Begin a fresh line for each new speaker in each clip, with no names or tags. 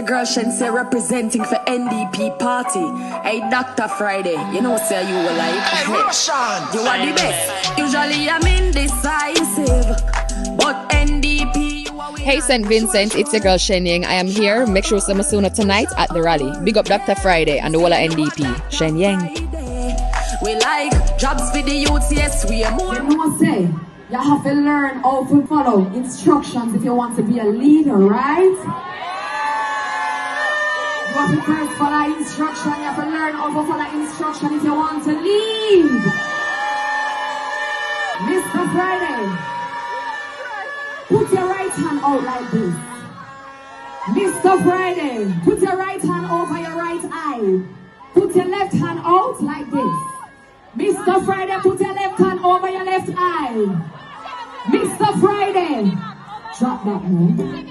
Girl Shense representing for NDP party. Hey, Dr. Friday, you know, say you were like,
hey, Russian.
You are the best. Usually I'm indecisive, but NDP, you are.
Hey, St. Vincent, it's your girl Shenyang. I am here. Make sure some sooner tonight at the rally. Big up Dr. Friday and the whole of NDP. Shenyang.
We like jobs for the youths, yes, we are more.
You know what I say? You have to learn how to follow instructions if you want to be a leader, right? You have to first follow instruction. You have to learn how to follow instruction if you want to lead. Mr. Friday, put your right hand out like this. Mr. Friday, put your right hand over your right eye. Put your left hand out like this. Mr. Friday, put your left hand over your left eye. Mr. Friday, drop that man.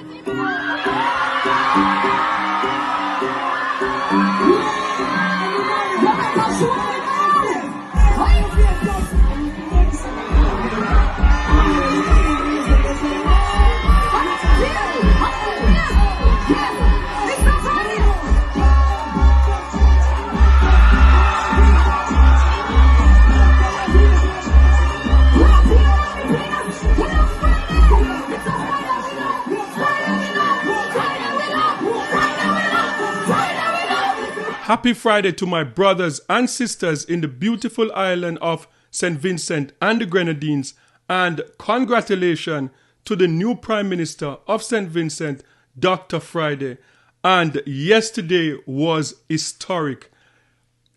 Happy Friday to my brothers and sisters in the beautiful island of St. Vincent and the Grenadines, and congratulations to the new Prime Minister of St. Vincent, Dr. Friday. And yesterday was historic.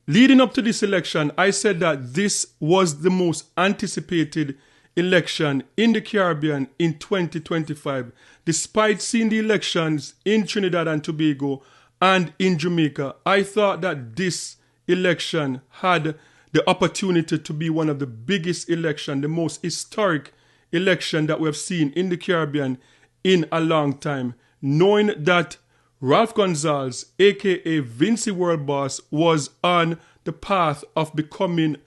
Leading up to this election, I said that this was the most anticipated election in the Caribbean in 2025. Despite seeing the elections in Trinidad and Tobago and in Jamaica, I thought that this election had the opportunity to be one of the biggest elections, the most historic election that we have seen in the Caribbean in a long time. Knowing that Ralph Gonsalves, aka Vincy World Boss, was on the path of becoming,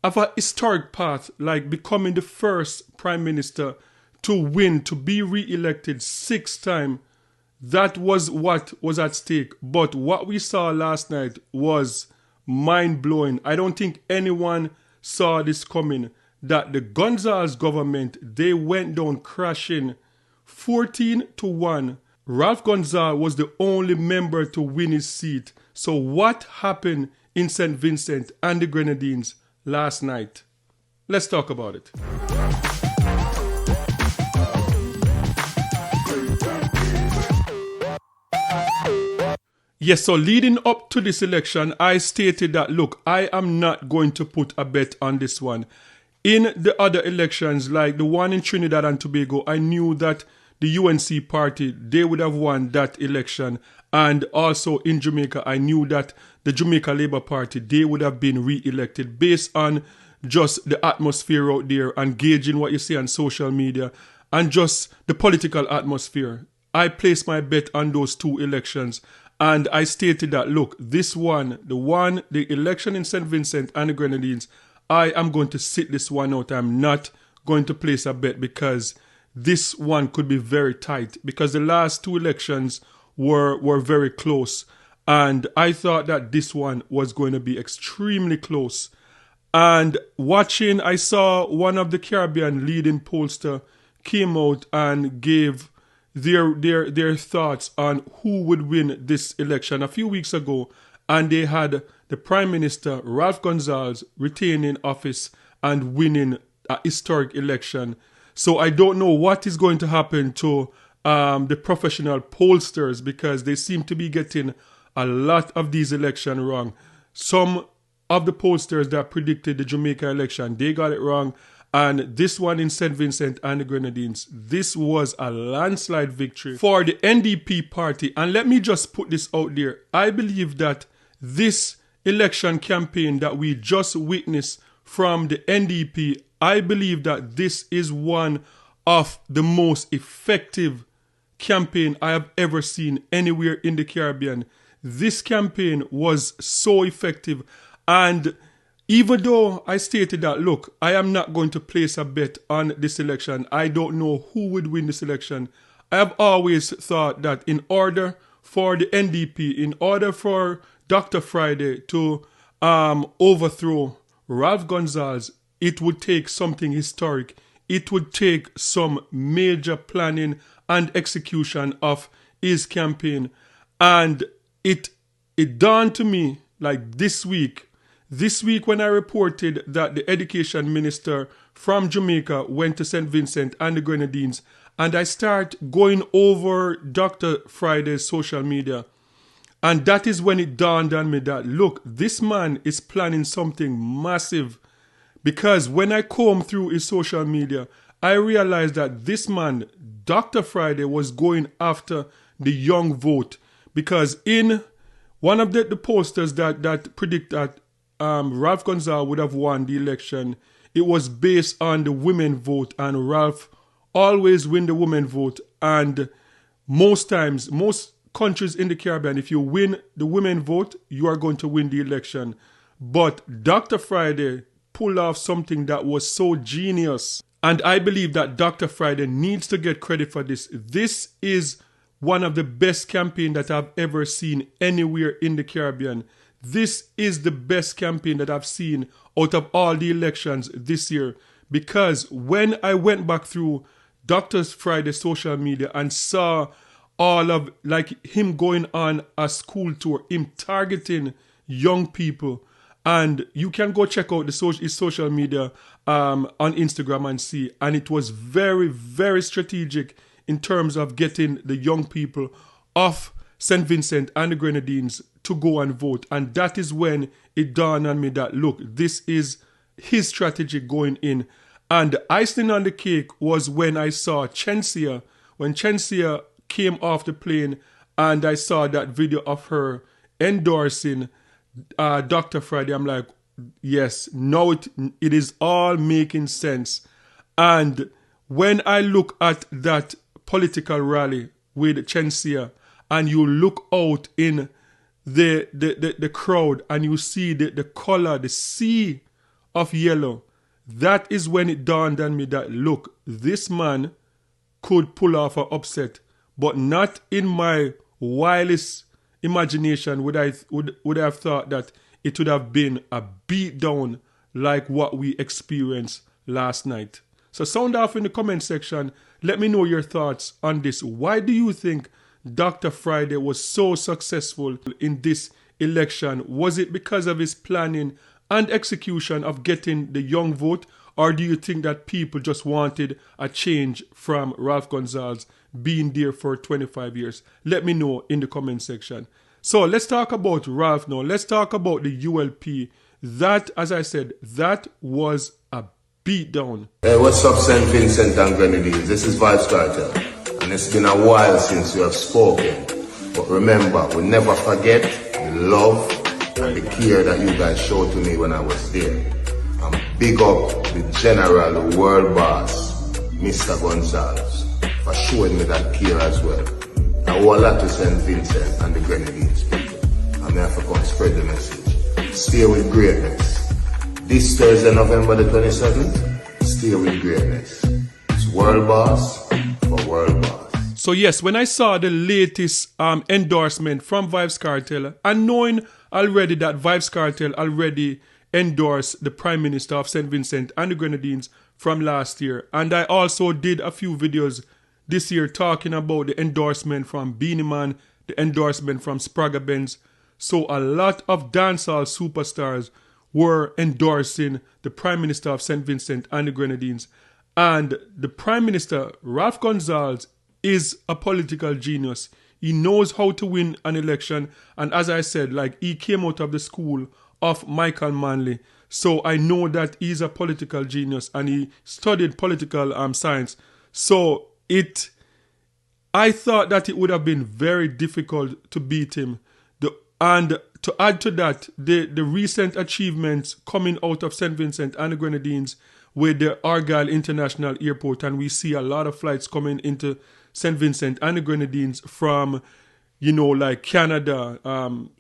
of a historic path, like becoming the first Prime Minister to win, to be re-elected 6 times. That was what was at stake. But what we saw last night was mind-blowing. I don't think anyone saw this coming. That the Gonsalves government, they went down crashing 14-1. Ralph Gonsalves was the only member to win his seat. So what happened in St. Vincent and the Grenadines last night? Let's talk about it. Yes, so leading up to this election, I stated that, look, I am not going to put a bet on this one. In the other elections, like the one in Trinidad and Tobago, I knew that the UNC party, they would have won that election. And also in Jamaica, I knew that the Jamaica Labour Party, they would have been re-elected based on just the atmosphere out there and gauging what you see on social media and just the political atmosphere. I placed my bet on those 2 elections. And I stated that, look, this one, the election in St. Vincent and the Grenadines, I am going to sit this one out. I'm not going to place a bet because this one could be very tight, because the last 2 elections were very close. And I thought that this one was going to be extremely close. And watching, I saw one of the Caribbean leading pollster came out and gave their thoughts on who would win this election a few weeks ago, and they had the Prime Minister Ralph Gonsalves retaining office and winning a historic election. So I don't know what is going to happen to the professional pollsters, because they seem to be getting a lot of these elections wrong. Some of the pollsters that predicted the Jamaica election, they got it wrong. And this one in St. Vincent and the Grenadines, this was a landslide victory for the NDP party. And let me just put this out there. I believe that this election campaign that we just witnessed from the NDP, I believe that this is one of the most effective campaign I have ever seen anywhere in the Caribbean. This campaign was so effective. And even though I stated that, look, I am not going to place a bet on this election, I don't know who would win this election, I have always thought that in order for the NDP, in order for Dr. Friday to overthrow Ralph Gonsalves, it would take something historic. It would take some major planning and execution of his campaign. And it dawned to me, like this week when I reported that the education minister from Jamaica went to St. Vincent and the Grenadines, and I start going over Dr. Friday's social media. And that is when it dawned on me that, look, this man is planning something massive. Because when I combed through his social media, I realized that this man, Dr. Friday, was going after the young vote. Because in one of the posters that predict that Ralph Gonsalves would have won the election, it was based on the women vote, and Ralph always win the women vote. And most times, most countries in the Caribbean, if you win the women vote, you are going to win the election. But Dr. Friday pulled off something that was so genius. And I believe that Dr. Friday needs to get credit for this. This is one of the best campaigns that I've ever seen anywhere in the Caribbean. This is the best campaign that I've seen out of all the elections this year. Because when I went back through Dr. Friday's social media and saw all of like him going on a school tour, him targeting young people, and you can go check out his social media on Instagram and see, and it was very, very strategic in terms of getting the young people of St. Vincent and the Grenadines to go and vote. And that is when it dawned on me that, look, this is his strategy going in. And the icing on the cake was when I saw Chensia, when Chensia came off the plane and I saw that video of her endorsing Dr. Friday. I'm like, yes, now it is all making sense. And when I look at that political rally with Chensia, and you look out in the crowd and you see the color, the sea of yellow, that is when it dawned on me that, look, this man could pull off an upset, but not in my wildest imagination would I have thought that it would have been a beatdown like what we experienced last night. So sound off in the comment section. Let me know your thoughts on this. Why do you think Dr. Friday was so successful in this election? Was it because of his planning and execution of getting the young vote? Or do you think that people just wanted a change from Ralph Gonsalves being there for 25 years? Let me know in the comment section. So let's talk about Ralph now. Let's talk about the ULP. That, as I said, that was a beatdown.
Hey, what's up, St. Vincent and Grenadines? This is Vibes Cartel. And it's been a while since we have spoken. But remember, we never forget the love and the care that you guys showed to me when I was there. And big up the general, the world boss, Mr. Gonsalves, for showing me that care as well. I owe a lot to St. Vincent and the Grenadines people. I'm here for come spread the message. Stay with greatness. This Thursday, November the 27th, stay with greatness. It's world boss for world boss.
So yes, when I saw the latest endorsement from Vibes Cartel, and knowing already that Vibes Cartel already endorsed the Prime Minister of St. Vincent and the Grenadines from last year, and I also did a few videos this year talking about the endorsement from Beanie Man, the endorsement from Spragga Benz. So a lot of dancehall superstars were endorsing the Prime Minister of St. Vincent and the Grenadines. And the Prime Minister, Ralph Gonsalves, is a political genius. He knows how to win an election. And as I said, like, he came out of the school of Michael Manley. So I know that he's a political genius and he studied political science. So I thought that it would have been very difficult to beat him. And to add to that, the recent achievements coming out of St. Vincent and the Grenadines with the Argyle International Airport, and we see a lot of flights coming into St. Vincent and the Grenadines from, like Canada,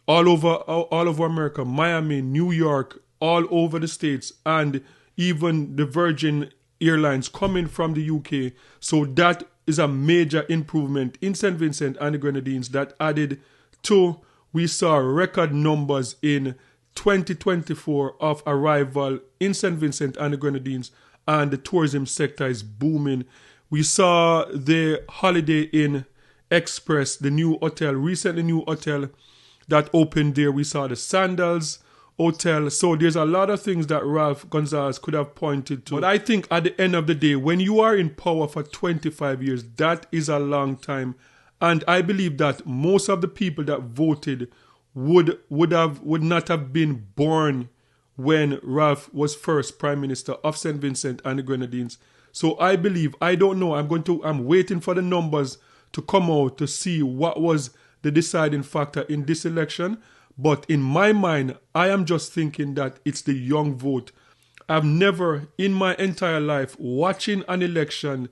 all over America, Miami, New York, all over the States, and even the Virgin airlines coming from the UK. So that is a major improvement in St. Vincent and the Grenadines that added to, we saw record numbers in 2024 of arrival in St. Vincent and the Grenadines, and the tourism sector is booming. We saw the Holiday Inn Express, the new hotel, recently new hotel that opened there. We saw the Sandals Hotel. So there's a lot of things that Ralph Gonsalves could have pointed to. But I think at the end of the day, when you are in power for 25 years, that is a long time. And I believe that most of the people that voted would not have been born when Ralph was first Prime Minister of St. Vincent and the Grenadines. So I believe, I don't know, I'm waiting for the numbers to come out to see what was the deciding factor in this election. But in my mind, I am just thinking that it's the young vote. I've never in my entire life watching an election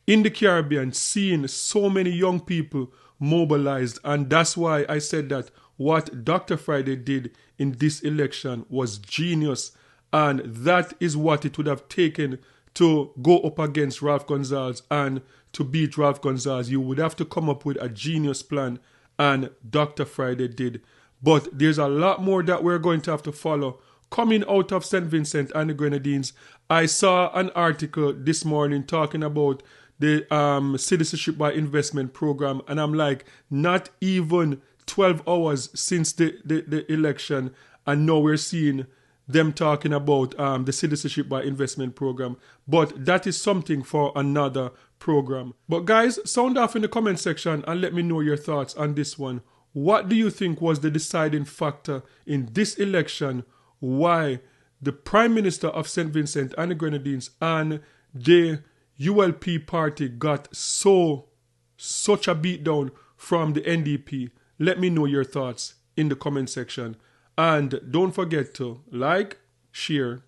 in the Caribbean seen so many young people mobilized. And that's why I said that what Dr. Friday did in this election was genius. And that is what it would have taken to go up against Ralph Gonsalves and to beat Ralph Gonsalves. You would have to come up with a genius plan, and Dr. Friday did. But there's a lot more that we're going to have to follow coming out of St. Vincent and the Grenadines. I saw an article this morning talking about the Citizenship by Investment program, and I'm like, not even 12 hours since the election, and now we're seeing them talking about the Citizenship by Investment program. But that is something for another program. But guys, sound off in the comment section and let me know your thoughts on this one. What do you think was the deciding factor in this election? Why the Prime Minister of St. Vincent and the Grenadines and the ULP party got such a beatdown from the NDP? Let me know your thoughts in the comment section. And don't forget to like, share,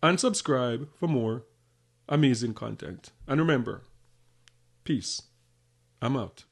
and subscribe for more amazing content. And remember, peace. I'm out.